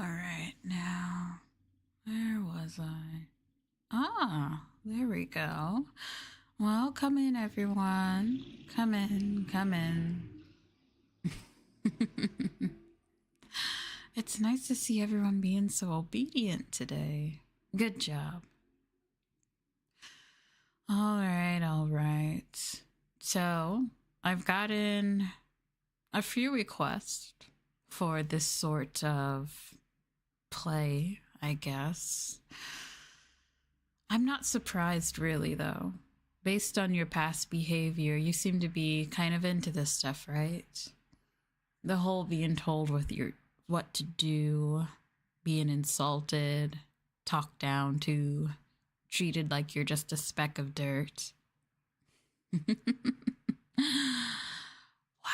right, now, where was I? Ah, there we go. Well, come in, everyone. Come in, come in. It's nice to see everyone being so obedient today. Good job. All right, all right. So, I've gotten a few requests for this sort of play, I guess. I'm not surprised, really, though. Based on your past behavior, you seem to be kind of into this stuff, right? The whole being told what to do, being insulted, talked down to, treated like you're just a speck of dirt.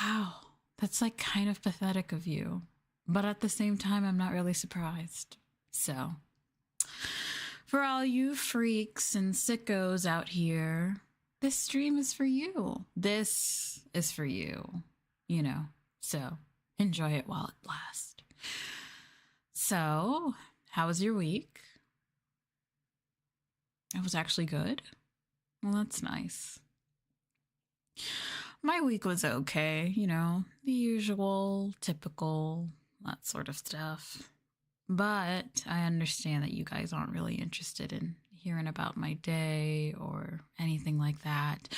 Wow, that's like kind of pathetic of you. But at the same time, I'm not really surprised. So, for all you freaks and sickos out here, this stream is for you. This is for you, So, enjoy it while it lasts. So, how was your week? It was actually good. Well, that's nice. My week was okay, the usual, typical, that sort of stuff. But I understand that you guys aren't really interested in hearing about my day or anything like that.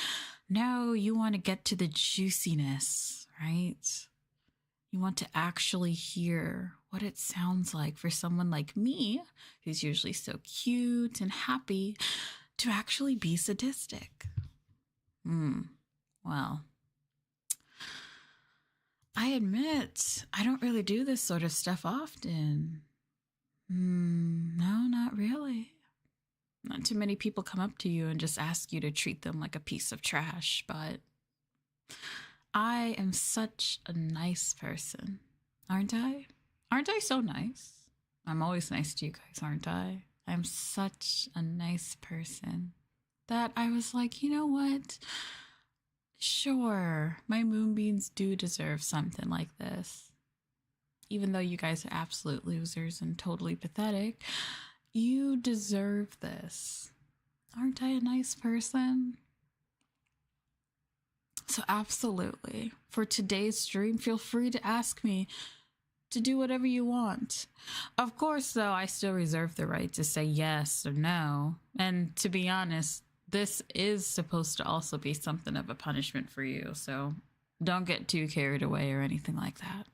No, you want to get to the juiciness, right? You want to actually hear what it sounds like for someone like me, who's usually so cute and happy, to actually be sadistic. Well, I admit I don't really do this sort of stuff often. No, not really. Not too many people come up to you and just ask you to treat them like a piece of trash, but I am such a nice person, aren't I? Aren't I so nice? I'm always nice to you guys, aren't I? I'm such a nice person that I was like, you know what? Sure, my moonbeams do deserve something like this. Even though you guys are absolute losers and totally pathetic, you deserve this. Aren't I a nice person? So absolutely, for today's stream, feel free to ask me to do whatever you want. Of course, though, I still reserve the right to say yes or no. And to be honest, this is supposed to also be something of a punishment for you, so don't get too carried away or anything like that.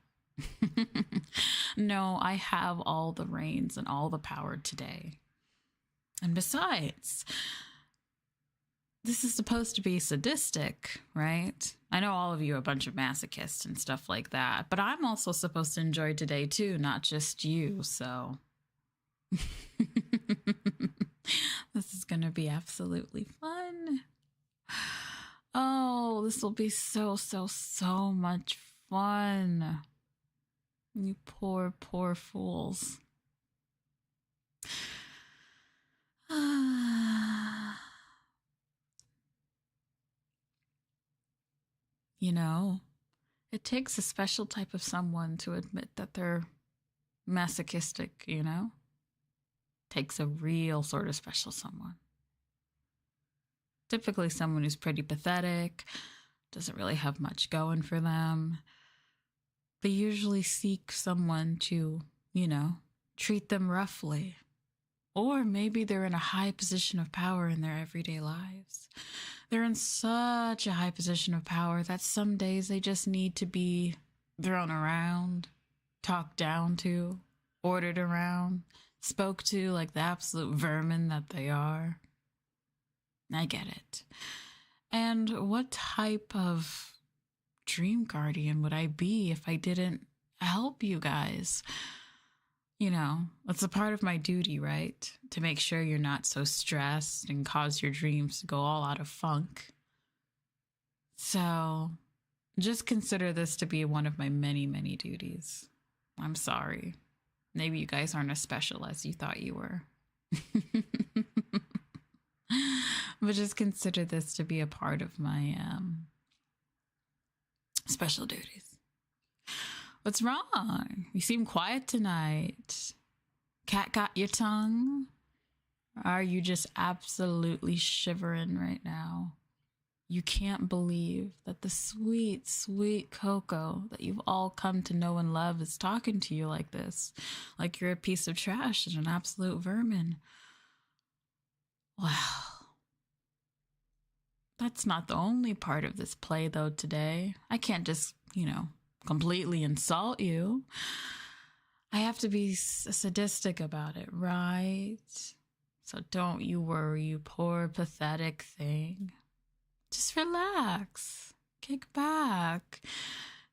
No, I have all the reins and all the power today. And besides, this is supposed to be sadistic, right? I know all of you are a bunch of masochists and stuff like that, but I'm also supposed to enjoy today too, not just you, so this is gonna be absolutely fun. Oh, this will be so much fun. You poor fools. It takes a special type of someone to admit that they're masochistic, Takes a real sort of special someone. Typically someone who's pretty pathetic, doesn't really have much going for them. They usually seek someone to, treat them roughly. Or maybe they're in a high position of power in their everyday lives. They're in such a high position of power that some days they just need to be thrown around, talked down to, ordered around, spoke to like the absolute vermin that they are. I get it. And what type of dream guardian would I be if I didn't help you guys? It's a part of my duty, right? To make sure you're not so stressed and cause your dreams to go all out of funk. So just consider this to be one of my many, many duties. I'm sorry. Maybe you guys aren't as special as you thought you were. But just consider this to be a part of my special duties. What's wrong? You seem quiet tonight. Cat got your tongue? Are you just absolutely shivering right now? You can't believe that the sweet, sweet Coco that you've all come to know and love is talking to you like this, like you're a piece of trash and an absolute vermin. Wow. That's not the only part of this play, though, today. I can't just, completely insult you. I have to be sadistic about it, right? So don't you worry, you poor, pathetic thing. Just relax. Kick back.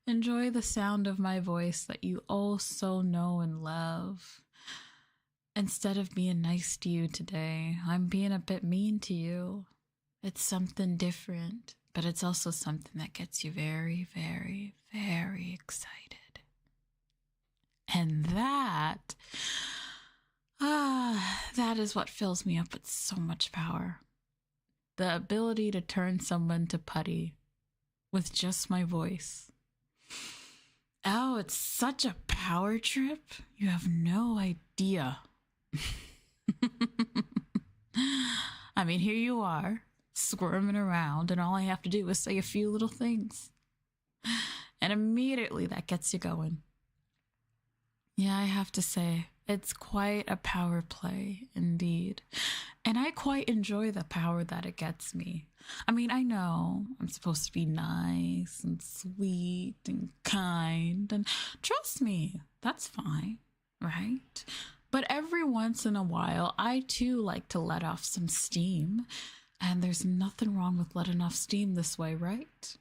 Enjoy the sound of my voice that you all so know and love. Instead of being nice to you today, I'm being a bit mean to you. It's something different, but it's also something that gets you very, very, very excited. And that is what fills me up with so much power. The ability to turn someone to putty with just my voice. Oh, it's such a power trip. You have no idea. I mean, here you are, squirming around, and all I have to do is say a few little things. And immediately that gets you going. Yeah, I have to say, it's quite a power play indeed. And I quite enjoy the power that it gets me. I mean, I know I'm supposed to be nice and sweet and kind, and trust me, that's fine, right? But every once in a while, I too like to let off some steam. And there's nothing wrong with letting off steam this way, right?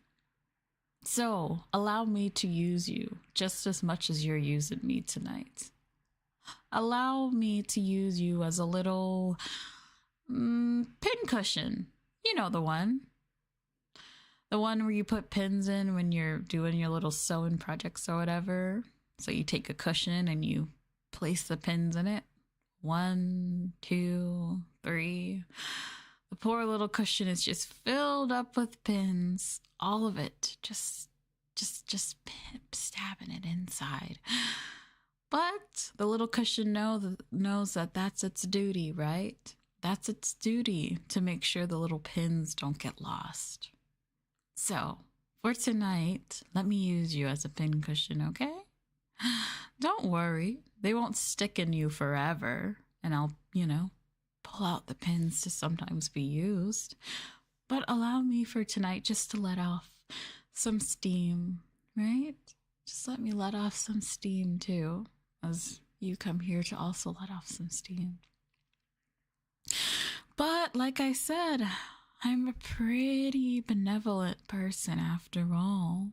So allow me to use you just as much as you're using me tonight. Allow me to use you as a little pincushion. You know the one. The one where you put pins in when you're doing your little sewing projects or whatever. So you take a cushion and you place the pins in it. 1, 2, 3. The poor little cushion is just filled up with pins. All of it. Just stabbing it inside. But the little cushion knows that that's its duty, right? That's its duty to make sure the little pins don't get lost. So, for tonight, let me use you as a pin cushion, okay? Don't worry. They won't stick in you forever. And I'll, pull out the pins to sometimes be used. But allow me for tonight just to let off some steam, right? Just let me let off some steam too, as you come here to also let off some steam. But like I said, I'm a pretty benevolent person after all.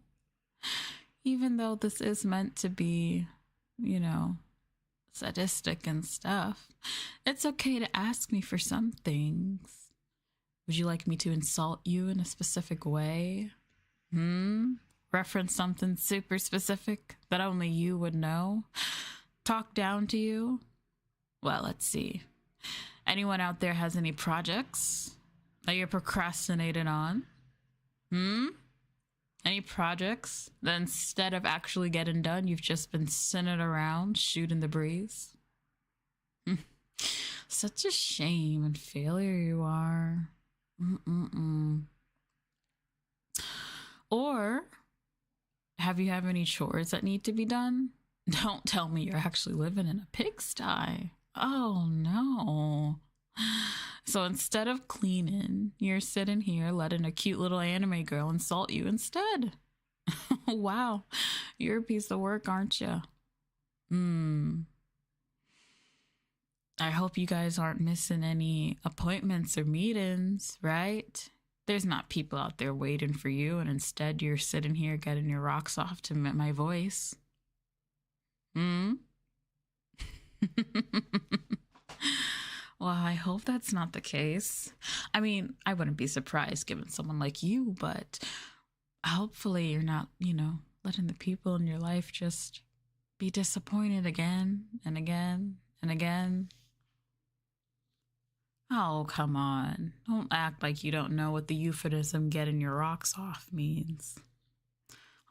Even though this is meant to be, sadistic and stuff, it's okay to ask me for some things. Would you like me to insult you in a specific way? Reference something super specific that only you would know? Talk down to you? Well, let's see. Anyone out there has any projects that you're procrastinating on? Any projects that instead of actually getting done, you've just been sitting around shooting the breeze? Such a shame and failure you are. Or have you have any chores that need to be done? Don't tell me you're actually living in a pigsty. Oh no. So instead of cleaning, you're sitting here letting a cute little anime girl insult you instead. Wow, you're a piece of work, aren't you? I hope you guys aren't missing any appointments or meetings, right? There's not people out there waiting for you, and instead you're sitting here getting your rocks off to my voice. Well, I hope that's not the case. I mean, I wouldn't be surprised given someone like you, but hopefully you're not, letting the people in your life just be disappointed again and again and again. Oh, come on. Don't act like you don't know what the euphemism getting your rocks off means.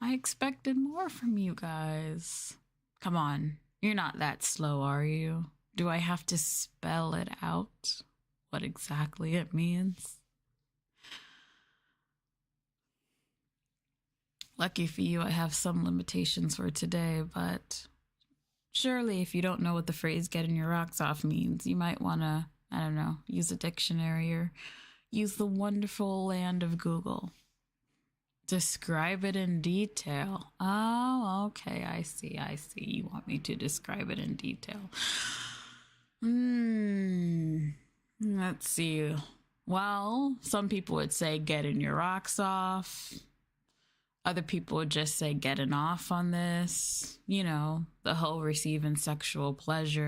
I expected more from you guys. Come on, you're not that slow, are you? Do I have to spell it out? What exactly it means? Lucky for you, I have some limitations for today, but surely if you don't know what the phrase getting your rocks off means, you might want to, I don't know, use a dictionary or use the wonderful land of Google. Describe it in detail. Oh, okay, I see. You want me to describe it in detail. Let's see. Well, some people would say getting your rocks off. Other people would just say getting off on this. You know, the whole receiving sexual pleasure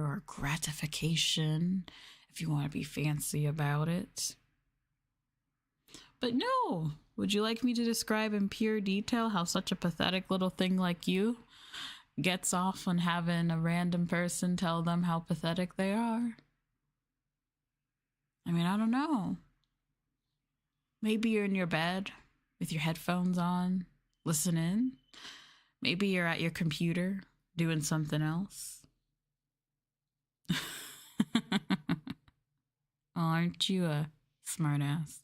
or gratification, if you want to be fancy about it. But no, would you like me to describe in pure detail how such a pathetic little thing like you gets off on having a random person tell them how pathetic they are? I mean, I don't know. Maybe you're in your bed with your headphones on, listening. Maybe you're at your computer doing something else. Aren't you a smartass?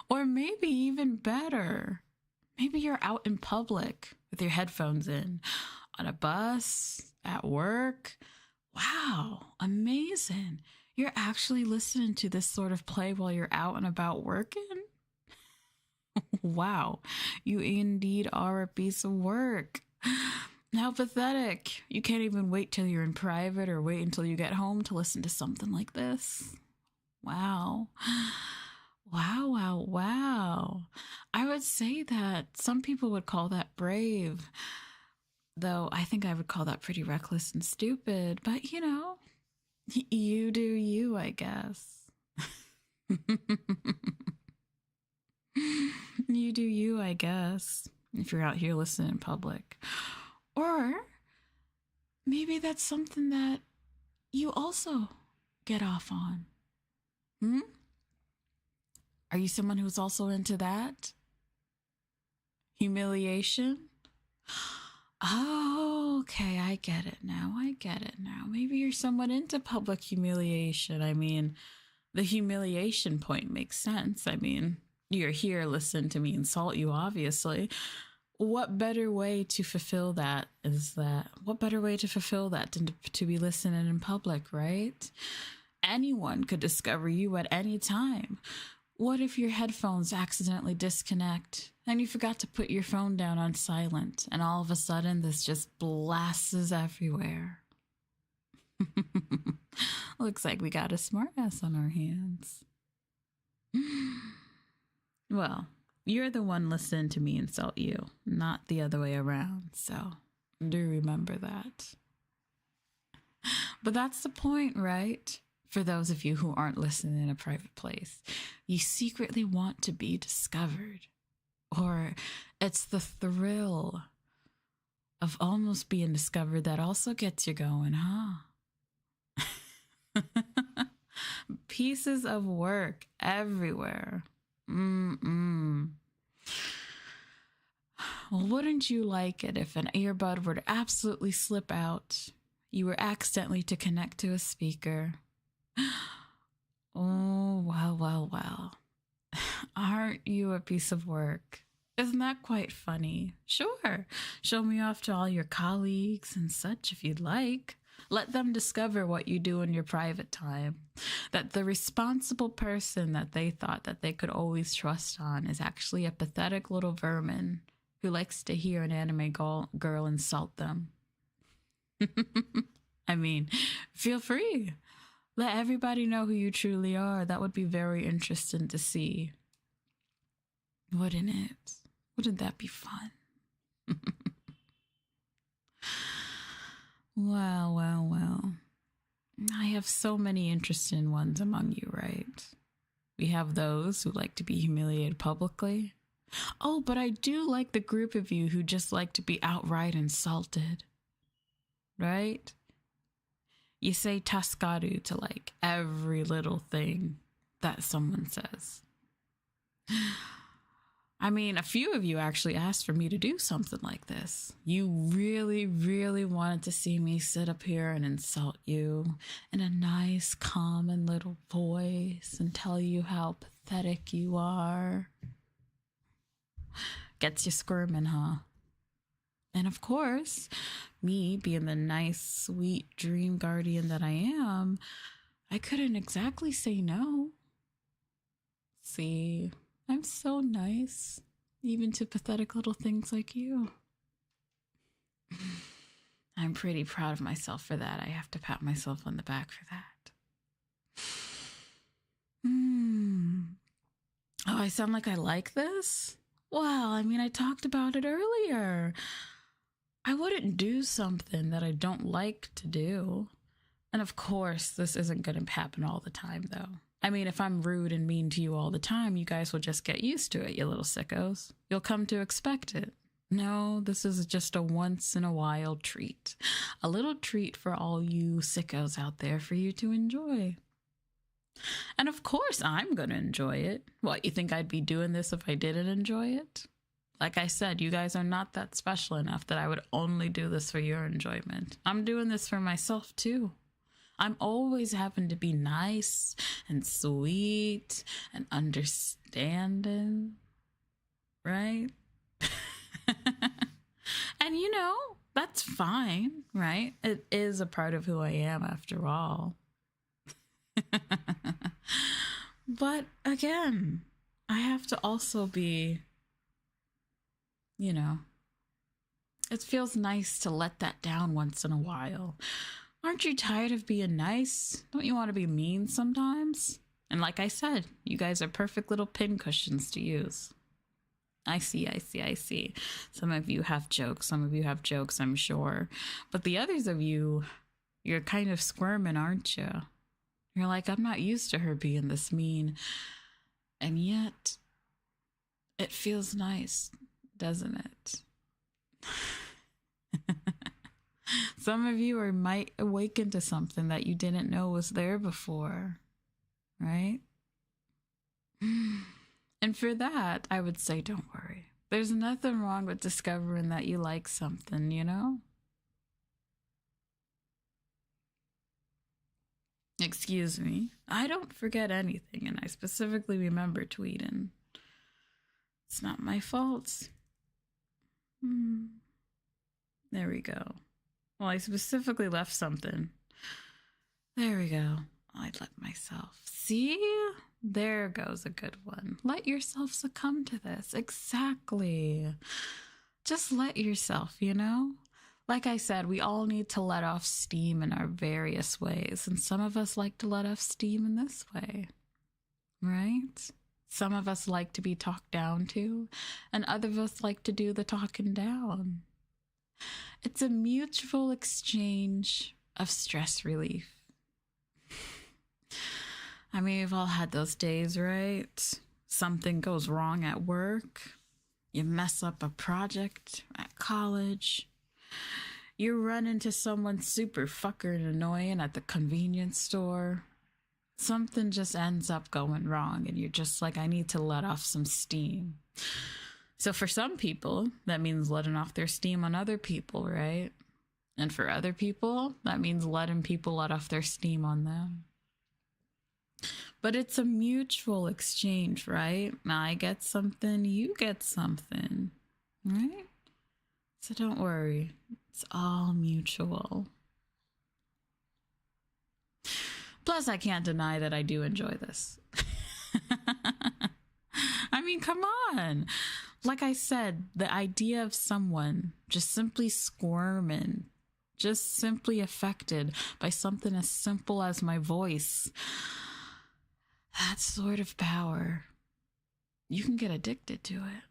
Or maybe even better, maybe you're out in public with your headphones in, on a bus, at work. Wow, amazing. You're actually listening to this sort of play while you're out and about working? Wow, you indeed are a piece of work. How pathetic. You can't even wait till you're in private or wait until you get home to listen to something like this. Wow. Wow. I would say that some people would call that brave, though I think I would call that pretty reckless and stupid. But, you know, you do you, I guess. You do you, I guess, if you're out here listening in public. Or maybe that's something that you also get off on. Are you someone who's also into that? Humiliation? Oh, okay, I get it now. Maybe you're somewhat into public humiliation. I mean, the humiliation point makes sense. I mean, you're here listening to me insult you, obviously. What better way to fulfill that than to be listening in public, right? Anyone could discover you at any time. What if your headphones accidentally disconnect and you forgot to put your phone down on silent and all of a sudden this just blasts everywhere? Looks like we got a smartass on our hands. Well, you're the one listening to me insult you, not the other way around, so do remember that. But that's the point, right? For those of you who aren't listening in a private place, you secretly want to be discovered. Or it's the thrill of almost being discovered that also gets you going, huh? Pieces of work everywhere. Well, wouldn't you like it if an earbud were to absolutely slip out? You were accidentally to connect to a speaker. Oh, well. Aren't you a piece of work? Isn't that quite funny? Sure. Show me off to all your colleagues and such if you'd like. Let them discover what you do in your private time. That the responsible person that they thought that they could always trust on is actually a pathetic little vermin who likes to hear an anime girl insult them. I mean, feel free. Let everybody know who you truly are. That would be very interesting to see. Wouldn't it? Wouldn't that be fun? Well. I have so many interesting ones among you, right? We have those who like to be humiliated publicly. Oh, but I do like the group of you who just like to be outright insulted. Right? You say taskaru to like every little thing that someone says. I mean, a few of you actually asked for me to do something like this. You really, really wanted to see me sit up here and insult you in a nice, calm and little voice and tell you how pathetic you are. Gets you squirming, huh? And of course, me being the nice, sweet dream guardian that I am, I couldn't exactly say no. See, I'm so nice, even to pathetic little things like you. I'm pretty proud of myself for that. I have to pat myself on the back for that. Oh, I sound like I like this? Well, I mean, I talked about it earlier. I wouldn't do something that I don't like to do. And of course, this isn't going to happen all the time, though. I mean, if I'm rude and mean to you all the time, you guys will just get used to it, you little sickos. You'll come to expect it. No, this is just a once-in-a-while treat. A little treat for all you sickos out there for you to enjoy. And of course, I'm going to enjoy it. What, you think I'd be doing this if I didn't enjoy it? Like I said, you guys are not that special enough that I would only do this for your enjoyment. I'm doing this for myself, too. I'm always having to be nice and sweet and understanding, right? And you know, that's fine, right? It is a part of who I am after all. But again, I have to also be, you know, it feels nice to let that down once in a while. Aren't you tired of being nice? Don't you want to be mean sometimes? And like I said, you guys are perfect little pincushions to use. I see. Some of you have jokes. I'm sure. But the others of you, you're kind of squirming, aren't you? You're like, I'm not used to her being this mean. And yet, it feels nice, doesn't it? Some of you might awaken to something that you didn't know was there before, right? And for that, I would say, don't worry. There's nothing wrong with discovering that you like something, you know? Excuse me. I don't forget anything, and I specifically remember tweeting. It's not my fault. There we go. Well, I specifically left something. There we go. I'd let myself. See? There goes a good one. Let yourself succumb to this. Exactly. Just let yourself, you know? Like I said, we all need to let off steam in our various ways. And some of us like to let off steam in this way, right? Some of us like to be talked down to, and other of us like to do the talking down. It's a mutual exchange of stress relief. I mean, we've all had those days, right? Something goes wrong at work. You mess up a project at college. You run into someone super fucking annoying at the convenience store. Something just ends up going wrong, and you're just like, I need to let off some steam. So for some people, that means letting off their steam on other people, right? And for other people, that means letting people let off their steam on them. But it's a mutual exchange, right? I get something, you get something, right? So don't worry. It's all mutual. Plus, I can't deny that I do enjoy this. I mean, come on. Like I said, the idea of someone just simply squirming, just simply affected by something as simple as my voice, that sort of power, you can get addicted to it.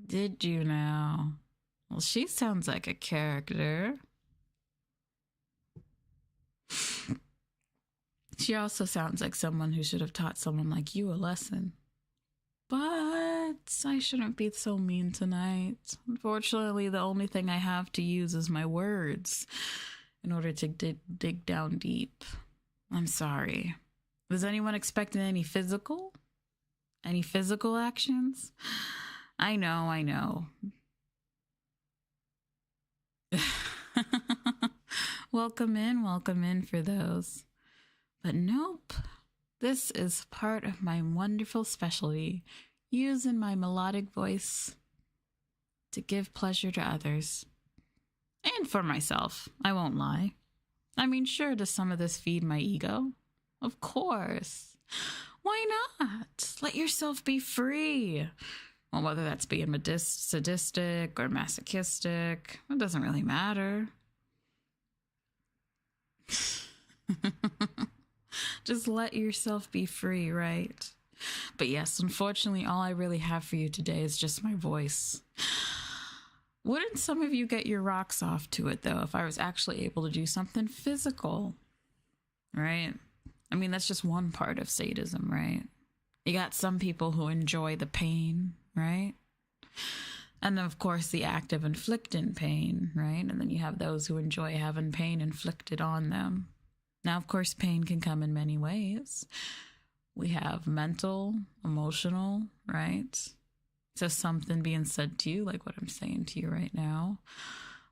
Did you now? Well, she sounds like a character. She also sounds like someone who should have taught someone like you a lesson. But I shouldn't be so mean tonight. Unfortunately, the only thing I have to use is my words in order to dig down deep. I'm sorry. Was anyone expecting any physical? Any physical actions? I know. Welcome in for those. But nope. This is part of my wonderful specialty, using my melodic voice to give pleasure to others. And for myself, I won't lie. I mean, sure, does some of this feed my ego? Of course. Why not? Let yourself be free. Well, whether that's being sadistic or masochistic, it doesn't really matter. Just let yourself be free, right? But yes, unfortunately, all I really have for you today is just my voice. Wouldn't some of you get your rocks off to it, though, if I was actually able to do something physical? Right? I mean, that's just one part of sadism, right? You got some people who enjoy the pain, right? And of course, the act of inflicting pain, right? And then you have those who enjoy having pain inflicted on them. Now, of course, pain can come in many ways. We have mental, emotional, right? So something being said to you, like what I'm saying to you right now.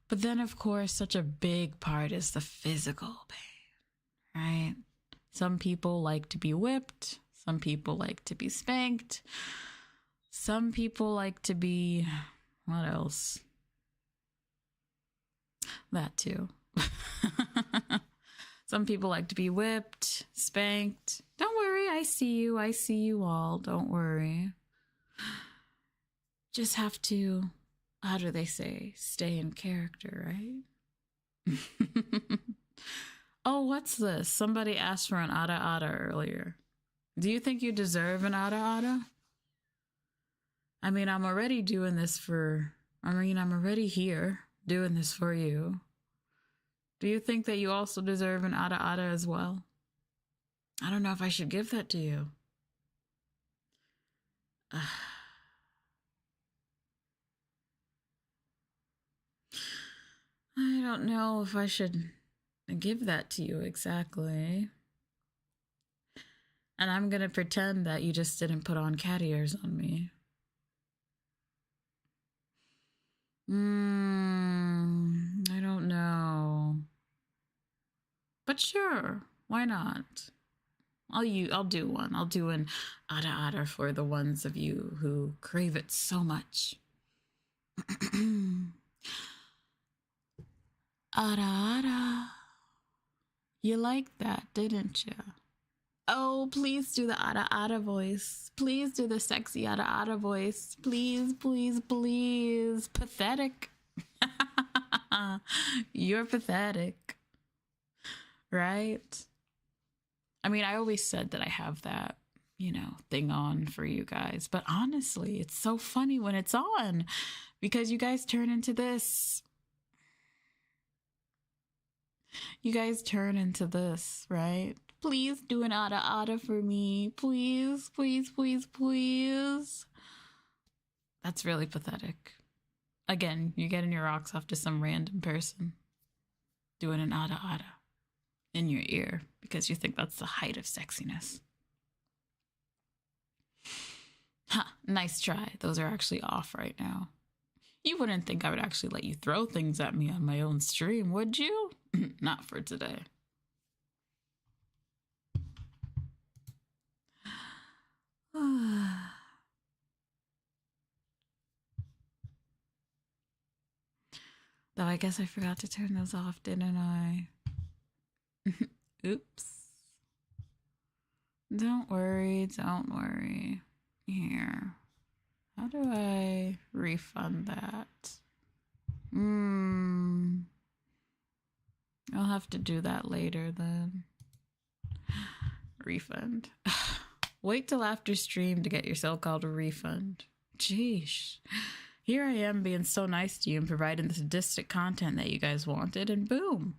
But then, of course, such a big part is the physical pain, right? Some people like to be whipped. Some people like to be spanked. Some people like to be... what else? That too. Some people like to be whipped, spanked. Don't worry, I see you. I see you all. Don't worry. Just have to, how do they say, stay in character, right? Oh, what's this? Somebody asked for an ada ada earlier. Do you think you deserve an ada ada? I mean, I'm already doing this I'm already here doing this for you. Do you think that you also deserve an ada ada as well? I don't know if I should give that to you. I don't know if I should give that to you exactly. And I'm going to pretend that you just didn't put on cat ears on me. I don't know. But sure, why not? I'll do one. I'll do an ada ada for the ones of you who crave it so much. Ada ada. You liked that, didn't you? Oh, please do the ada ada voice. Please do the sexy ada ada voice. Please, please, please. Pathetic. You're pathetic. Right? I mean, I always said that I have that, thing on for you guys. But honestly, it's so funny when it's on because you guys turn into this. You guys turn into this, right? Please do an ada ada for me. Please, please, please, please. That's really pathetic. Again, you're getting your rocks off to some random person doing an ada ada in your ear because you think that's the height of sexiness. Nice try. Those are actually off right now. You wouldn't think I would actually let you throw things at me on my own stream, would you? Not for today. Though I guess I forgot to turn those off, didn't I? Oops. Don't worry, don't worry. Here. How do I refund that? I'll have to do that later then. Refund. Wait till after stream to get your so-called refund. Jeez. Here I am being so nice to you and providing the sadistic content that you guys wanted, and boom.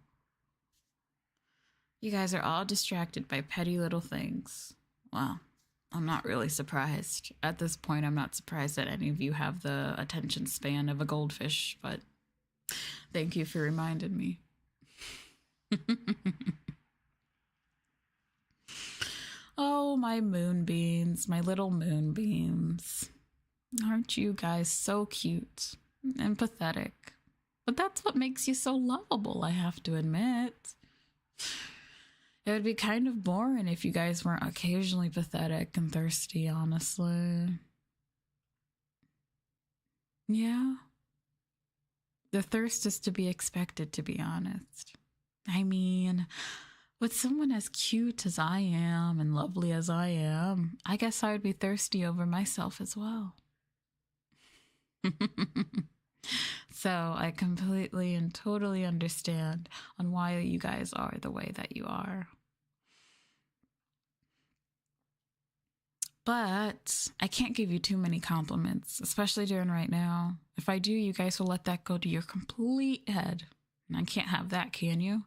You guys are all distracted by petty little things. Well, I'm not really surprised. At this point, I'm not surprised that any of you have the attention span of a goldfish, but thank you for reminding me. Oh, my moonbeams, my little moonbeams. Aren't you guys so cute and pathetic? But that's what makes you so lovable, I have to admit. It would be kind of boring if you guys weren't occasionally pathetic and thirsty, honestly. Yeah. The thirst is to be expected, to be honest. I mean, with someone as cute as I am and lovely as I am, I guess I would be thirsty over myself as well. So I completely and totally understand on why you guys are the way that you are. But I can't give you too many compliments, especially during right now. If I do, you guys will let that go to your complete head. And I can't have that, can you?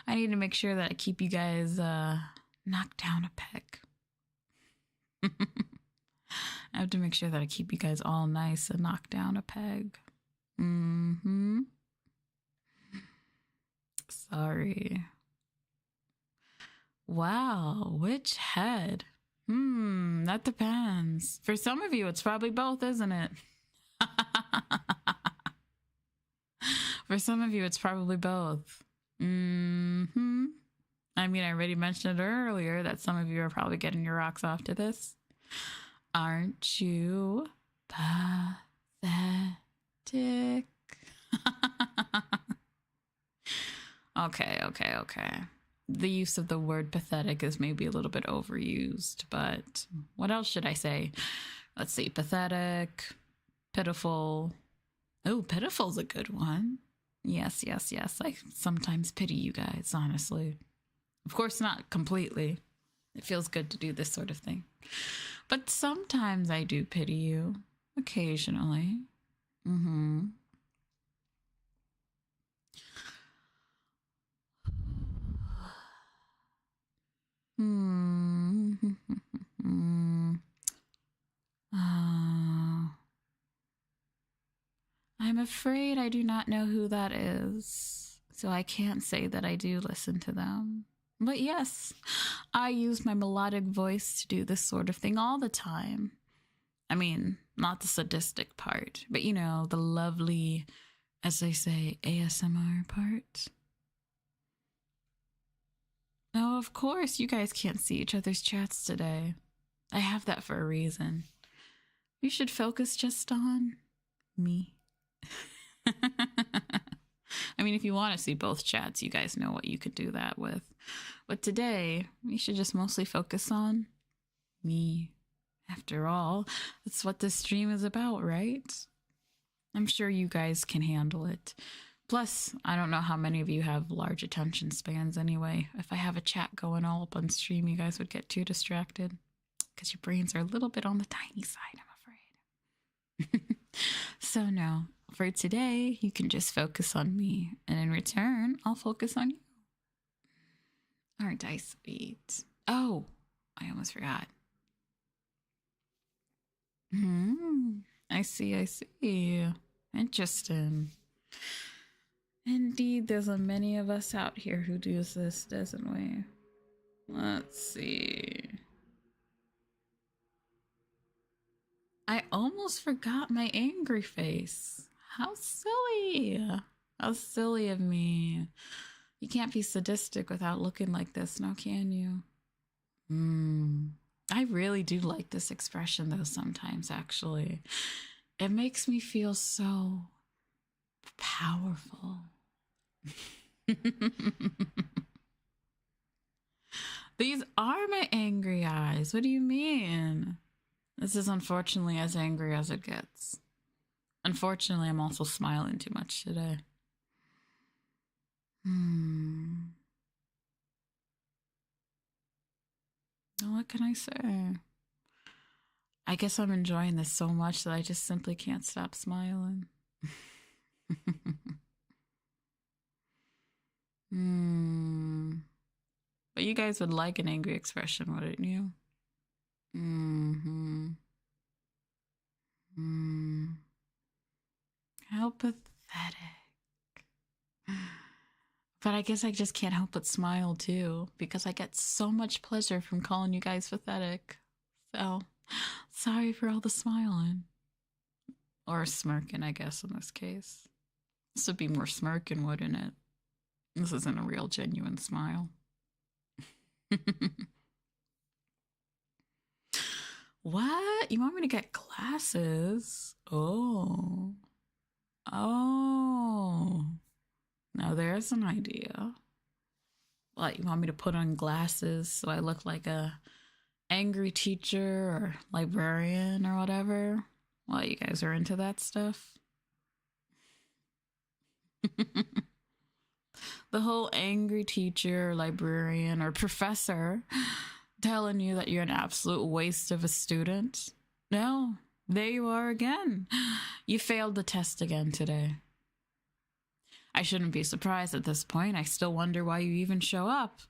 I need to make sure that I keep you guys knocked down a peg. I have to make sure that I keep you guys all nice and knocked down a peg. Sorry. Wow, which head? That depends. For some of you, it's probably both, isn't it? For some of you, it's probably both. I mean, I already mentioned it earlier that some of you are probably getting your rocks off to this. Aren't you pathetic? Okay. The use of the word pathetic is maybe a little bit overused, but what else should I say? Let's see, pathetic, pitiful. Oh, pitiful's a good one. Yes. I sometimes pity you guys, honestly. Of course, not completely. It feels good to do this sort of thing. But sometimes I do pity you. Occasionally. I'm afraid I do not know who that is, so I can't say that I do listen to them. But yes, I use my melodic voice to do this sort of thing all the time. I mean, not the sadistic part, but you know, the lovely, as they say, ASMR part. Oh, of course, you guys can't see each other's chats today. I have that for a reason. You should focus just on me. I mean, if you want to see both chats, you guys know what you could do that with. But today, we should just mostly focus on me. After all, that's what this stream is about, right? I'm sure you guys can handle it. Plus, I don't know how many of you have large attention spans anyway. If I have a chat going all up on stream, you guys would get too distracted because your brains are a little bit on the tiny side, I'm afraid. So no, for today, you can just focus on me. And in return, I'll focus on you. Aren't I sweet? Oh, I almost forgot. I see. Interesting. Indeed, there's a many of us out here who do this, doesn't we? Let's see. I almost forgot my angry face. How silly. How silly of me. You can't be sadistic without looking like this, now can you? I really do like this expression though sometimes, actually. It makes me feel so powerful. These are my angry eyes. What do you mean? This is unfortunately as angry as it gets. Unfortunately, I'm also smiling too much today. What can I say? I guess I'm enjoying this so much that I just simply can't stop smiling. But you guys would like an angry expression, wouldn't you? How pathetic. But I guess I just can't help but smile too, because I get so much pleasure from calling you guys pathetic. So, sorry for all the smiling. Or smirking, I guess, in this case. This would be more smirking, wouldn't it? This isn't a real, genuine smile. What? You want me to get glasses? Oh. Oh. Now there's an idea. What, you want me to put on glasses so I look like a angry teacher or librarian or whatever? Well, you guys are into that stuff? The whole angry teacher, librarian, or professor telling you that you're an absolute waste of a student. No, there you are again. You failed the test again today. I shouldn't be surprised at this point. I still wonder why you even show up.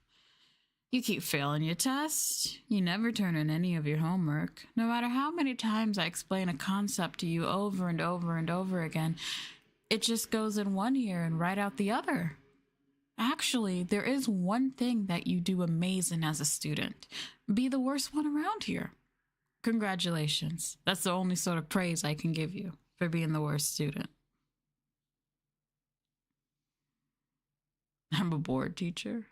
You keep failing your tests. You never turn in any of your homework. No matter how many times I explain a concept to you over and over and over again, it just goes in one ear and right out the other. Actually, there is one thing that you do amazing as a student. Be the worst one around here. Congratulations. That's the only sort of praise I can give you for being the worst student. I'm a bored teacher.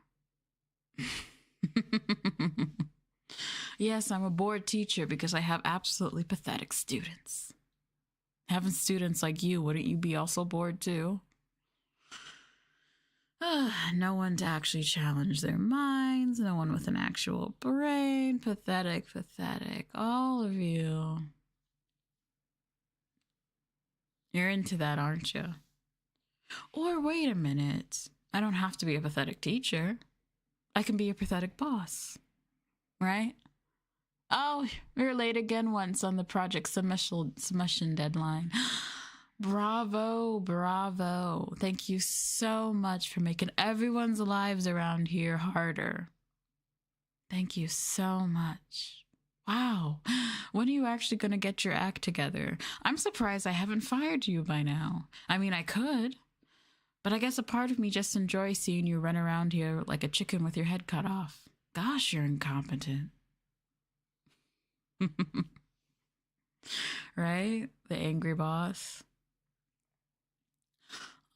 Yes, I'm a bored teacher because I have absolutely pathetic students. Having students like you, wouldn't you be also bored too? No one to actually challenge their minds. No one with an actual brain. Pathetic, pathetic. All of you. You're into that, aren't you? Or wait a minute. I don't have to be a pathetic teacher. I can be a pathetic boss. Right? Oh, you're late again once on the project submission deadline. Bravo, bravo. Thank you so much for making everyone's lives around here harder. Thank you so much. Wow. When are you actually going to get your act together? I'm surprised I haven't fired you by now. I mean, I could. But I guess a part of me just enjoys seeing you run around here like a chicken with your head cut off. Gosh, you're incompetent. Right? The angry boss.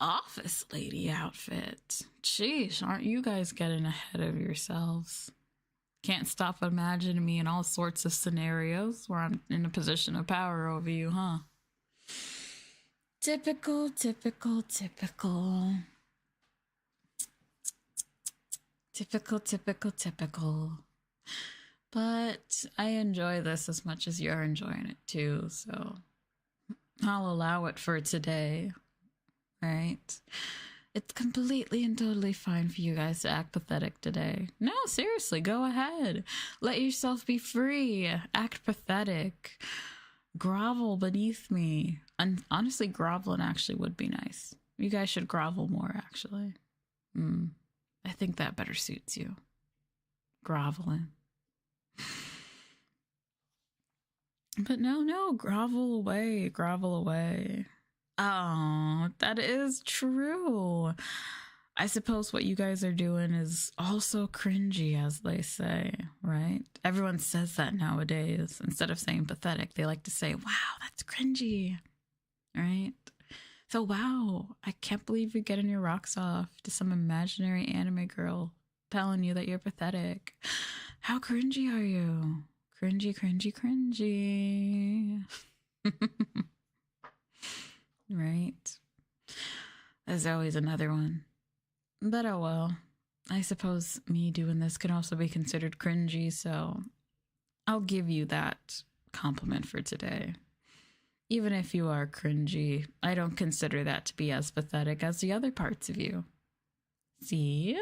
Office lady outfit. Jeez, aren't you guys getting ahead of yourselves? Can't stop imagining me in all sorts of scenarios where I'm in a position of power over you, huh? Typical, typical, typical. Typical, typical, typical. But I enjoy this as much as you're enjoying it too, so I'll allow it for today. Right? It's completely and totally fine for you guys to act pathetic today. No, seriously, go ahead. Let yourself be free. Act pathetic. Grovel beneath me. And honestly, groveling actually would be nice. You guys should grovel more, actually. I think that better suits you. Groveling. But no, grovel away, grovel away. Oh, that is true. I suppose what you guys are doing is also cringy, as they say, right? Everyone says that nowadays. Instead of saying pathetic, they like to say, wow, that's cringy, right? So, wow, I can't believe you're getting your rocks off to some imaginary anime girl telling you that you're pathetic. How cringy are you? Cringy, cringy, cringy. Right? There's always another one. But oh well. I suppose me doing this can also be considered cringy, so I'll give you that compliment for today. Even if you are cringy, I don't consider that to be as pathetic as the other parts of you. See?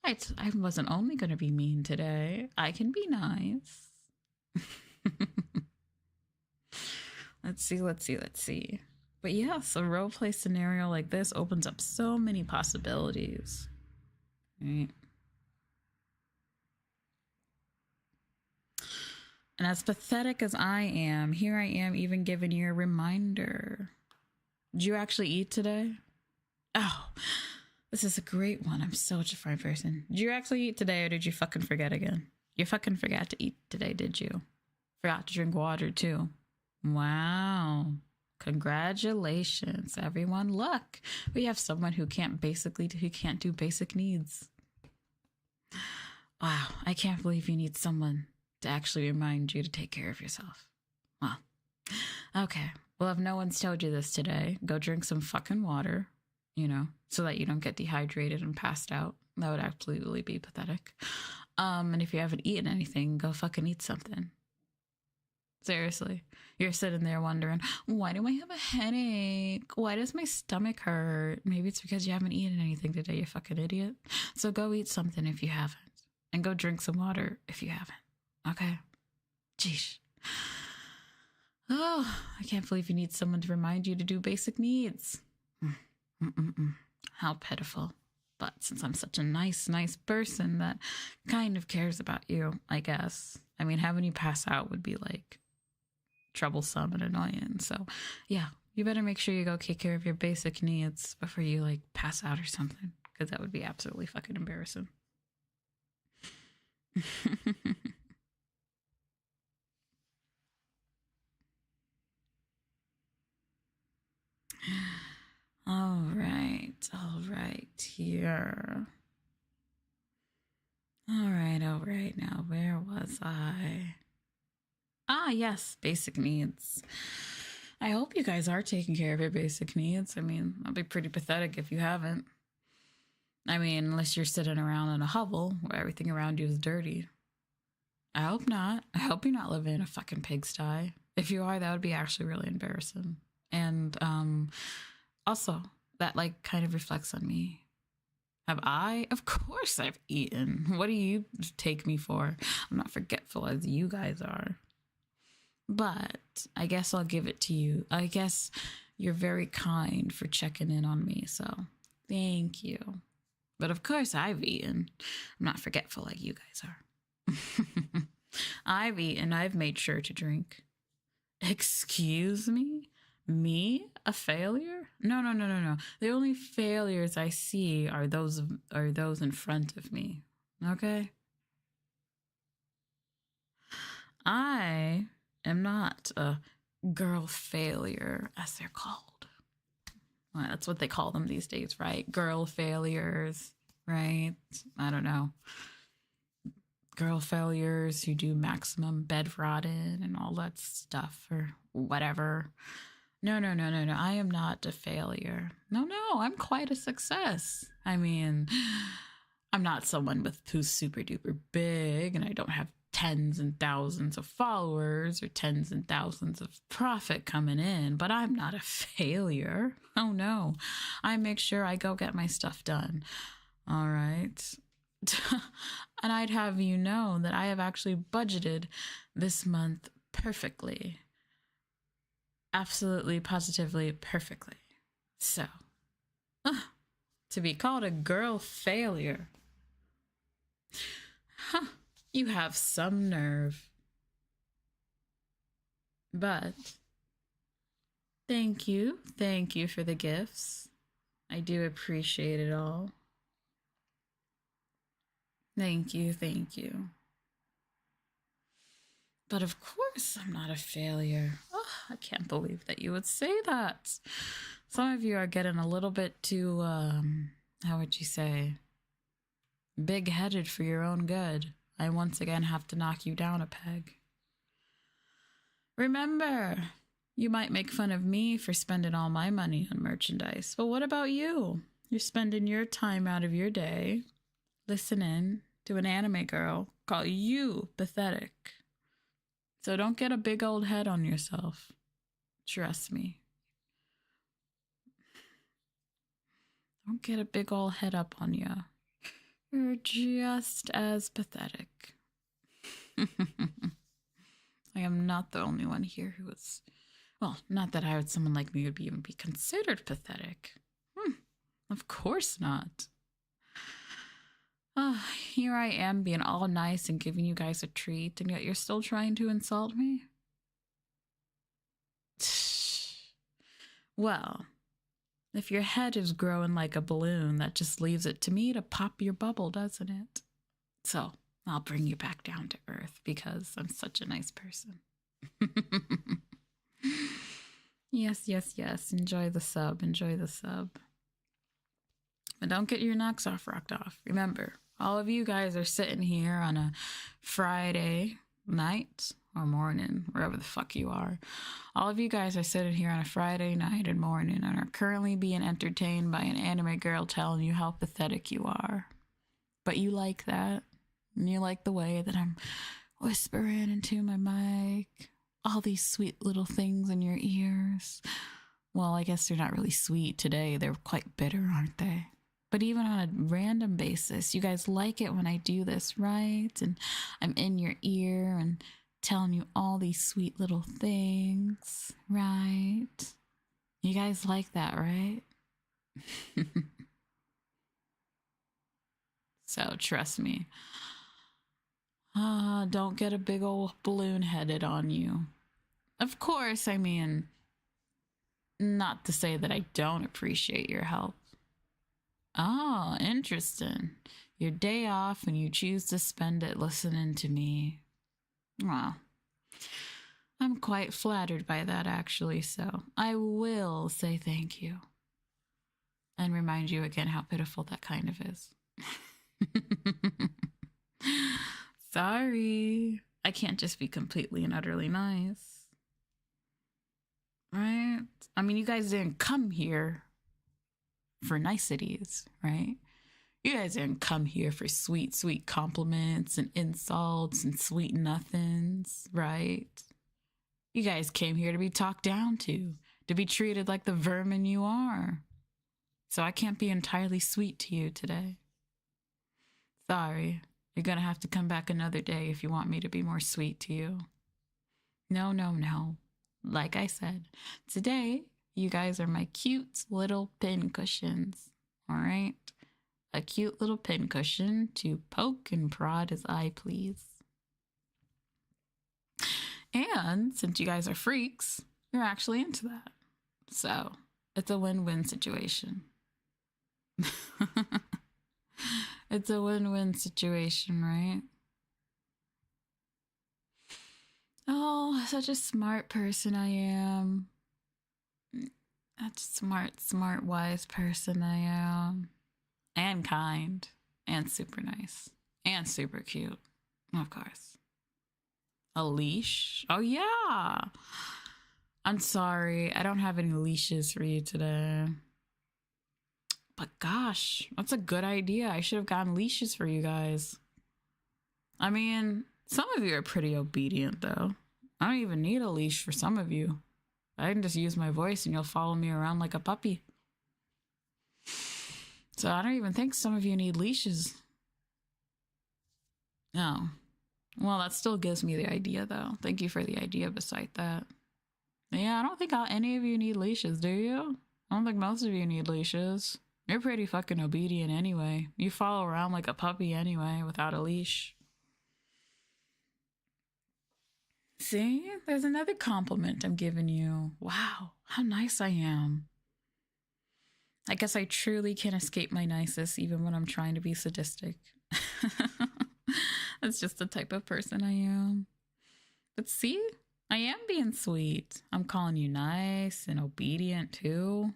I wasn't only going to be mean today. I can be nice. Let's see. But yes, a roleplay scenario like this opens up so many possibilities. Right? And as pathetic as I am, here I am even giving you a reminder. Did you actually eat today? Oh, This is a great one. I'm such a fine person. Did you actually eat today or did you fucking forget again? You fucking forgot to eat today, did you? Forgot to drink water too. Wow. Congratulations, everyone. Look, we have someone who can't do basic needs. Wow, I can't believe you need someone to actually remind you to take care of yourself. Well, okay. Well, if no one's told you this today, go drink some fucking water, so that you don't get dehydrated and passed out. That would absolutely be pathetic. And if you haven't eaten anything, go fucking eat something. Seriously. You're sitting there wondering, why do I have a headache? Why does my stomach hurt? Maybe it's because you haven't eaten anything today, you fucking idiot. So go eat something if you haven't. And go drink some water if you haven't. Okay? Jeez. Oh, I can't believe you need someone to remind you to do basic needs. How pitiful. But since I'm such a nice person that kind of cares about you, I guess. I mean, having you pass out would be like troublesome and annoying. So yeah, you better make sure you go take care of your basic needs before you like pass out or something, because that would be absolutely fucking embarrassing. All right here. All right. Now, where was I? Ah, yes, basic needs. I hope you guys are taking care of your basic needs. I mean, that'd be pretty pathetic if you haven't. I mean, unless you're sitting around in a hovel where everything around you is dirty. I hope not. I hope you're not living in a fucking pigsty. If you are, that would be actually really embarrassing. And also, that like kind of reflects on me. Have I? Of course I've eaten. What do you take me for? I'm not forgetful as you guys are. But I guess I'll give it to you. I guess you're very kind for checking in on me, so thank you. But of course I've eaten. I'm not forgetful like you guys are. I've eaten. I've made sure to drink. Excuse me? Me? A failure? No. The only failures I see are those in front of me. Okay? I am not a girl failure, as they're called. Well, that's what they call them these days, right? Girl failures, right? I don't know. Girl failures who do maximum bed rotting and all that stuff or whatever. No. I am not a failure. No, I'm quite a success. I mean, I'm not someone who's super duper big, and I don't have tens and thousands of followers or tens and thousands of profit coming in, but I'm not a failure. Oh no. I make sure I go get my stuff done. All right. And I'd have you know that I have actually budgeted this month perfectly. Absolutely, positively, perfectly. So, to be called a girl failure. Huh, you have some nerve. But, thank you for the gifts. I do appreciate it all. Thank you. But of course I'm not a failure. Oh, I can't believe that you would say that. Some of you are getting a little bit too, how would you say, big-headed for your own good. I once again have to knock you down a peg. Remember, you might make fun of me for spending all my money on merchandise, but what about you? You're spending your time out of your day listening to an anime girl call you pathetic. So don't get a big old head on yourself. Trust me. Don't get a big old head up on you. You're just as pathetic. I am not the only one here who is... Well, not that I would someone like me would even be considered pathetic. Of course not. Here I am being all nice and giving you guys a treat, and yet you're still trying to insult me? Well, If your head is growing like a balloon, that just leaves it to me to pop your bubble, doesn't it? So I'll bring you back down to earth because I'm such a nice person. Yes, yes, yes. Enjoy the sub. Enjoy the sub. But don't get your knocks off rocked off. Remember, all of you guys are sitting here on a Friday night or morning, wherever the fuck you are. All of you guys are sitting here on a Friday night and morning and are currently being entertained by an anime girl telling you how pathetic you are. But you like that. And you like the way that I'm whispering into my mic. All these sweet little things in your ears. Well, I guess they're not really sweet today. They're quite bitter, aren't they? But even on a random basis, you guys like it when I do this, right? And I'm in your ear and telling you all these sweet little things, right? You guys like that, right? So trust me. Don't get a big old balloon headed on you. Of course, I mean, not to say that I don't appreciate your help. Oh, interesting. Your day off and you choose to spend it listening to me. Well, I'm quite flattered by that, actually, so I will say thank you. And remind you again how pitiful that kind of is. Sorry. I can't just be completely and utterly nice. Right? I mean, you guys didn't come here for niceties, right? You guys didn't come here for sweet, sweet compliments and insults and sweet nothings, right? You guys came here to be talked down to be treated like the vermin you are. So I can't be entirely sweet to you today. Sorry. You're gonna have to come back another day if you want me to be more sweet to you. No, no, no. Like I said, today, you guys are my cute little pincushions, all right? A cute little pincushion to poke and prod as I please. And since you guys are freaks, you're actually into that. So, it's a win-win situation. It's a win-win situation, right? Oh, such a smart person I am. Such a smart, wise person I am. And kind. And super nice. And super cute. Of course. A leash? Oh, yeah. I'm sorry. I don't have any leashes for you today. But gosh, that's a good idea. I should have gotten leashes for you guys. I mean, some of you are pretty obedient, though. I don't even need a leash for some of you. I can just use my voice and you'll follow me around like a puppy. So I don't even think some of you need leashes. No. Well, that still gives me the idea, though. Thank you for the idea beside that. Yeah, I don't think any of you need leashes, do you? I don't think most of you need leashes. You're pretty fucking obedient anyway. You follow around like a puppy anyway, without a leash. See? There's another compliment I'm giving you. Wow, how nice I am. I guess I truly can't escape my niceness even when I'm trying to be sadistic. That's just the type of person I am. But see? I am being sweet. I'm calling you nice and obedient too.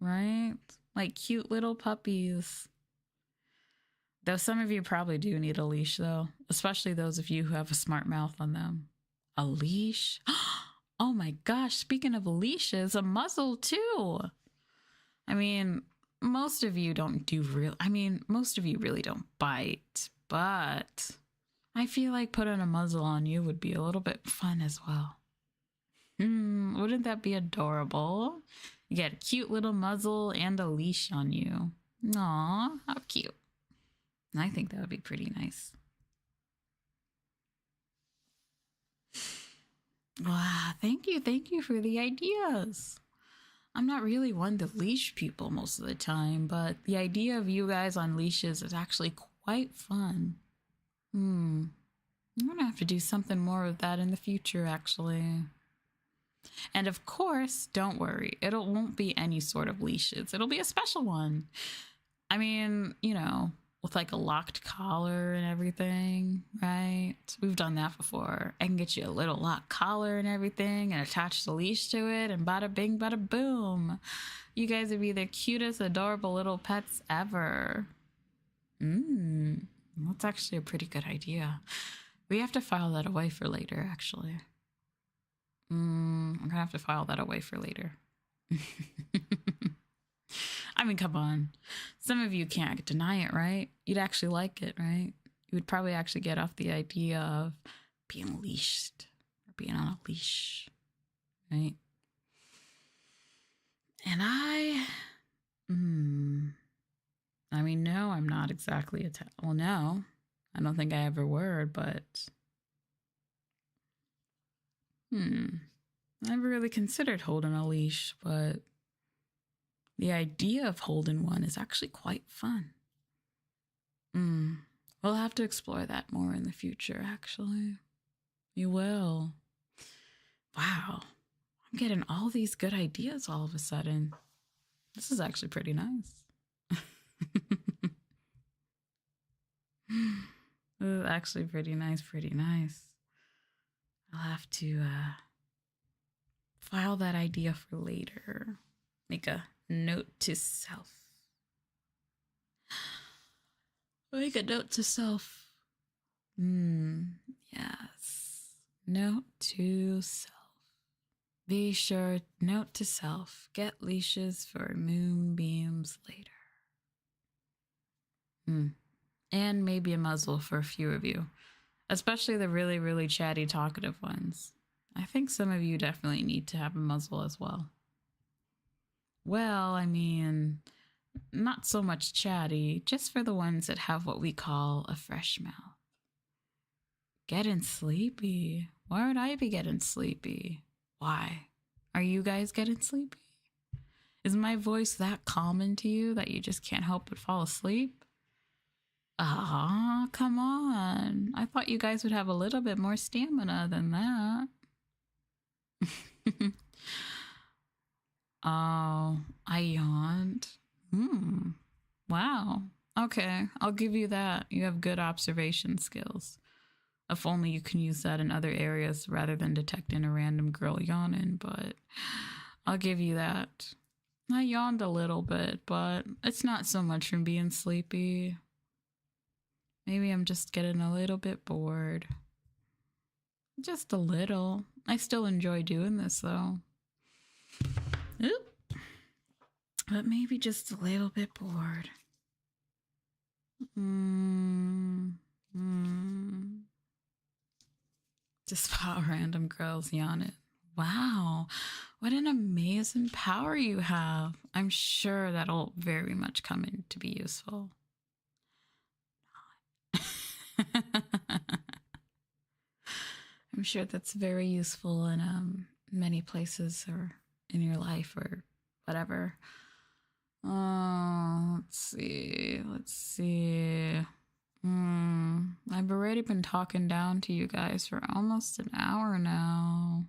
Right? Like cute little puppies. Though some of you probably do need a leash, though. Especially those of you who have a smart mouth on them. A leash? Oh my gosh, speaking of leashes, a muzzle too. I mean, most of you most of you really don't bite. But I feel like putting a muzzle on you would be a little bit fun as well. Wouldn't that be adorable? You get a cute little muzzle and a leash on you. Aw, how cute. I think that would be pretty nice. Wow, thank you for the ideas. I'm not really one to leash people most of the time, but the idea of you guys on leashes is actually quite fun. I'm gonna have to do something more of that in the future, actually. And of course, don't worry, it won't be any sort of leashes. It'll be a special one. I mean, you know, with like a locked collar and everything, right? We've done that before. I can get you a little locked collar and everything and attach the leash to it, and bada bing, bada boom. You guys would be the cutest, adorable little pets ever. That's actually a pretty good idea. We have to file that away for later, actually. I'm gonna have to file that away for later. I mean, come on. Some of you can't deny it, right? You'd actually like it, right? You would probably actually get off the idea of being leashed or being on a leash, right? And I mean, no, I'm not exactly well, no, I don't think I ever were, but I never really considered holding a leash, but the idea of holding one is actually quite fun. We'll have to explore that more in the future, actually. You will. Wow. I'm getting all these good ideas all of a sudden. This is actually pretty nice. This is actually pretty nice, I'll have to file that idea for later. Make a note to self. Make a note to self. Yes. Note to self. Be sure, note to self, get leashes for moonbeams later. And maybe a muzzle for a few of you, especially the really, really chatty, talkative ones. I think some of you definitely need to have a muzzle as well. Well, I mean, not so much chatty, just for the ones that have what we call a fresh mouth. Getting sleepy. Why would I be getting sleepy? Why? Are you guys getting sleepy? Is my voice that common to you that you just can't help but fall asleep? Come on. I thought you guys would have a little bit more stamina than that. Oh, I yawned. Wow. Okay, I'll give you that. You have good observation skills. If only you can use that in other areas rather than detecting a random girl yawning, but I'll give you that. I yawned a little bit, but it's not so much from being sleepy. Maybe I'm just getting a little bit bored. Just a little. I still enjoy doing this, though. Oop. But maybe just a little bit bored. Just while random girls yawning. Wow, what an amazing power you have. I'm sure that'll very much come in to be useful. I'm sure that's very useful in many places or in your life or whatever. Let's see. I've already been talking down to you guys for almost an hour now.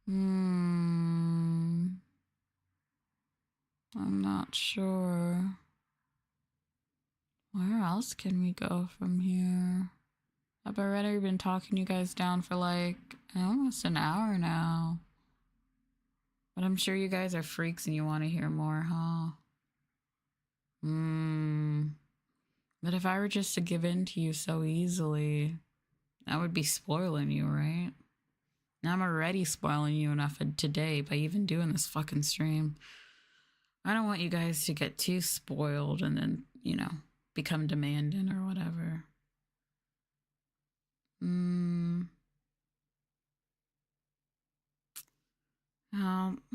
I'm not sure. Where else can we go from here? I've already been talking you guys down for like almost an hour now. But I'm sure you guys are freaks and you want to hear more, huh? But if I were just to give in to you so easily, I would be spoiling you, right? I'm already spoiling you enough today by even doing this fucking stream. I don't want you guys to get too spoiled and then, you know, become demanding or whatever.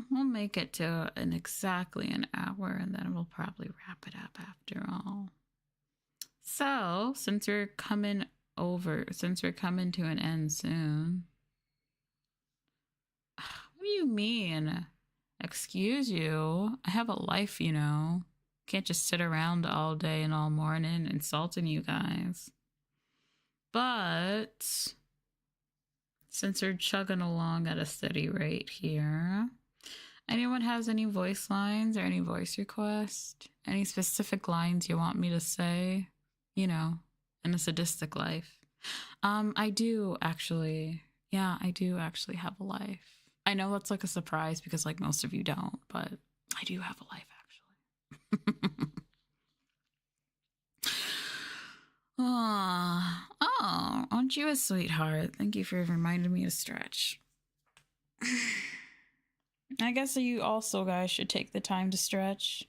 We'll make it to exactly an hour and then we'll probably wrap it up after all. So, since we're coming to an end soon. What do you mean? Excuse you? I have a life, you know. Can't just sit around all day and all morning insulting you guys. But since we're chugging along at a steady rate here. Anyone has any voice lines or any voice requests? Any specific lines you want me to say? You know, in a sadistic life. I do actually. Yeah, I do actually have a life. I know that's like a surprise because like most of you don't, but I do have a life actually. Oh, aren't you a sweetheart? Thank you for reminding me to stretch. I guess you also guys should take the time to stretch.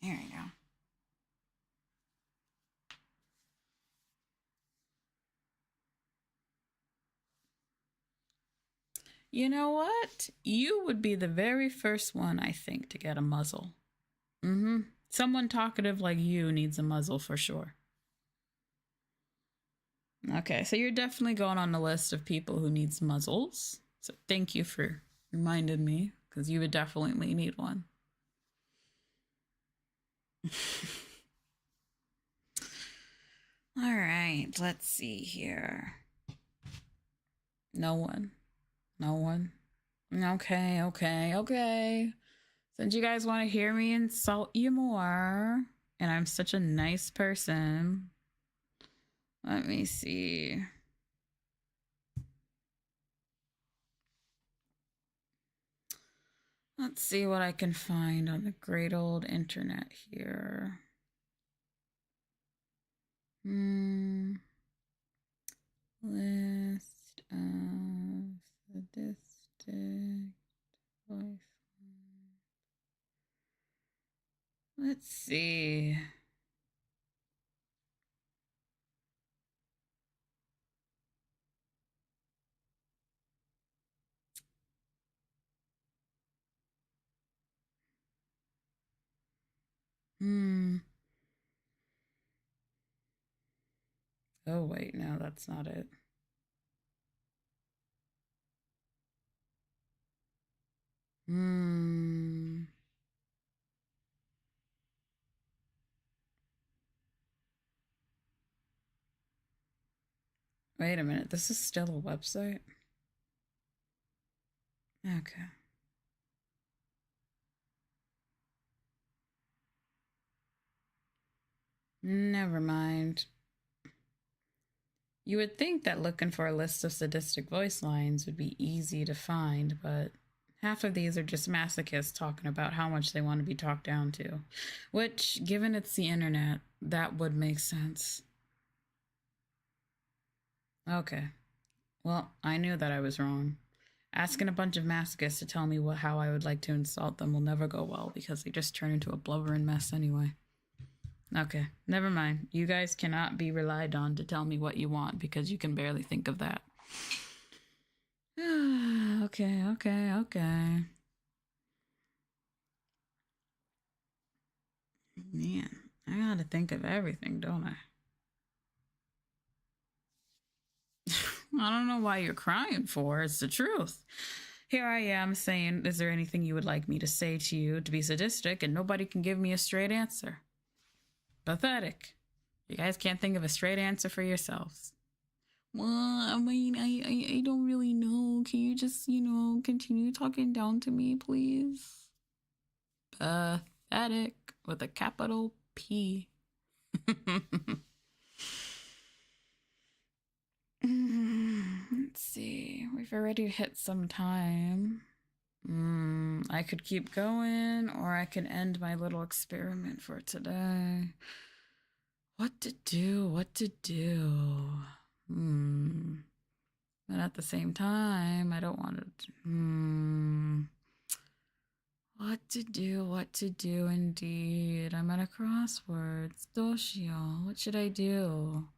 There we go. You know what? You would be the very first one, I think, to get a muzzle. Someone talkative like you needs a muzzle for sure. Okay, so you're definitely going on the list of people who needs muzzles. So thank you for reminding me, because you would definitely need one. All right, let's see here. No one. Okay. Since you guys want to hear me insult you more, and I'm such a nice person, let me see. Let's see what I can find on the great old internet here. List of sadistic voice. Let's see. Oh, wait, no, that's not it. Wait a minute, this is still a website? Okay. Never mind. You would think that looking for a list of sadistic voice lines would be easy to find, but half of these are just masochists talking about how much they want to be talked down to. Which, given it's the internet, that would make sense. Okay. Well, I knew that I was wrong. Asking a bunch of masochists to tell me how I would like to insult them will never go well because they just turn into a blubbering mess anyway. Okay, never mind. You guys cannot be relied on to tell me what you want because you can barely think of that. Okay. Man, I gotta think of everything, don't I? I don't know why you're crying for. It's the truth. Here I am saying, is there anything you would like me to say to you to be sadistic? And nobody can give me a straight answer. Pathetic. You guys can't think of a straight answer for yourselves. Well, I mean, I don't really know. Can you just, continue talking down to me, please? Pathetic with a capital P. Let's see. We've already hit some time. I could keep going, or I can end my little experiment for today. What to do? But at the same time, I don't want to. What to do indeed. I'm at a crossroads. Doshio. What should I do?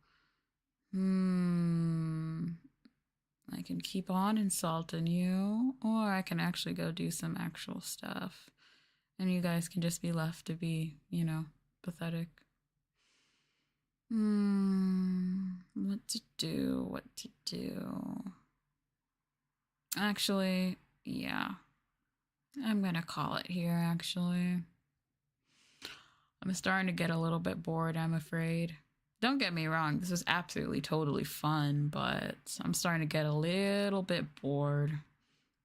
I can keep on insulting you, or I can actually go do some actual stuff. And you guys can just be left to be, pathetic. What to do? Actually, yeah. I'm gonna call it here, actually. I'm starting to get a little bit bored, I'm afraid. Don't get me wrong, this was absolutely totally fun, but I'm starting to get a little bit bored.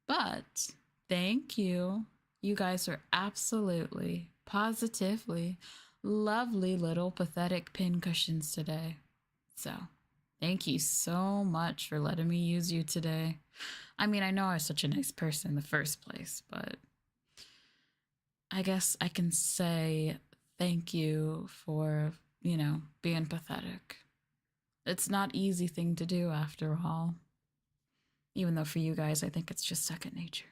But thank you. You guys are absolutely, positively lovely little pathetic pincushions today. So, thank you so much for letting me use you today. I mean, I know I was such a nice person in the first place, but I guess I can say thank you for, being pathetic. It's not easy thing to do after all. Even though for you guys, I think it's just second nature.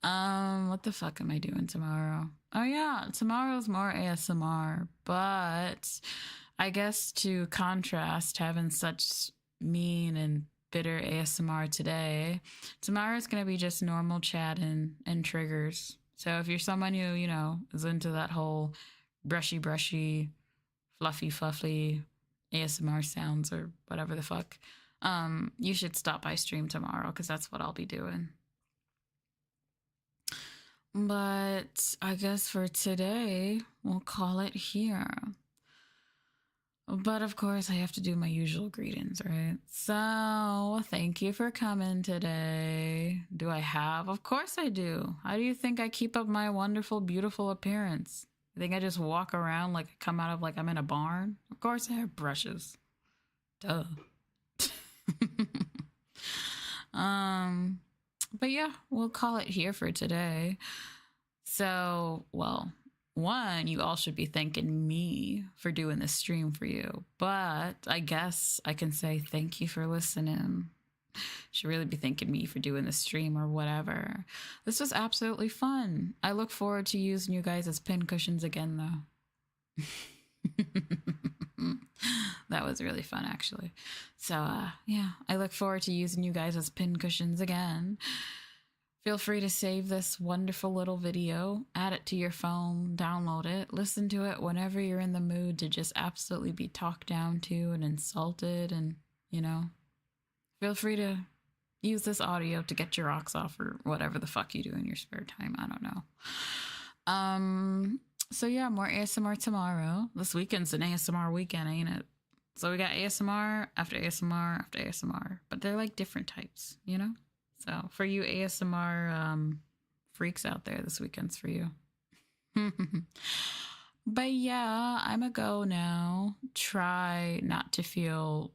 What the fuck am I doing tomorrow? Oh yeah, tomorrow's more ASMR, but I guess to contrast having such mean and bitter ASMR today, tomorrow's gonna be just normal chat and triggers. So if you're someone who, is into that whole brushy, fluffy ASMR sounds or whatever the fuck, you should stop by stream tomorrow because that's what I'll be doing. But I guess for today, we'll call it here. But of course, I have to do my usual greetings, right? So, thank you for coming today. Do I have? Of course I do. How do you think I keep up my wonderful, beautiful appearance? You think I just walk around like I come out of like I'm in a barn? Of course I have brushes. Duh. But yeah, we'll call it here for today. So, well, one, you all should be thanking me for doing this stream for you. But I guess I can say thank you for listening. Should really be thanking me for doing this stream or whatever. This was absolutely fun. I look forward to using you guys as pincushions again, though. That was really fun, actually. So, yeah, I look forward to using you guys as pincushions again. Feel free to save this wonderful little video, add it to your phone, download it, listen to it whenever you're in the mood to just absolutely be talked down to and insulted and, feel free to use this audio to get your rocks off or whatever the fuck you do in your spare time. I don't know. So yeah, more ASMR tomorrow. This weekend's an ASMR weekend, ain't it? So we got ASMR after ASMR after ASMR, but they're like different types, So for you ASMR freaks out there, this weekend's for you. But yeah, I'm a go now. Try not to feel,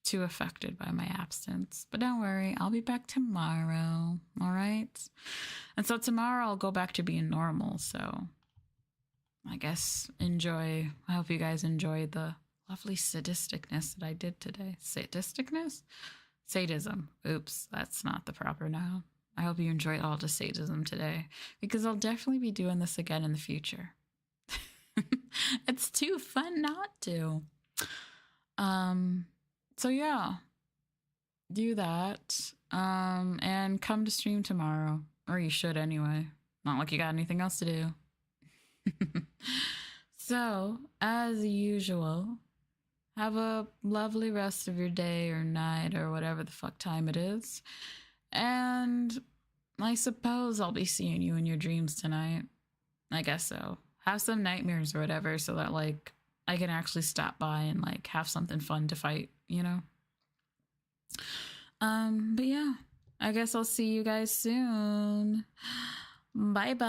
too affected by my absence. But don't worry, I'll be back tomorrow. All right? And so tomorrow I'll go back to being normal. So I guess enjoy. I hope you guys enjoyed the lovely sadisticness that I did today. Sadisticness? Sadism. Oops, that's not the proper noun. I hope you enjoyed all the sadism today because I'll definitely be doing this again in the future. It's too fun not to. So yeah, do that. And come to stream tomorrow, or you should anyway. Not like you got anything else to do. So, as usual, have a lovely rest of your day or night or whatever the fuck time it is. And I suppose I'll be seeing you in your dreams tonight. I guess so. Have some nightmares or whatever so that, like, I can actually stop by and, like, have something fun to fight, But yeah, I guess I'll see you guys soon. Bye-bye.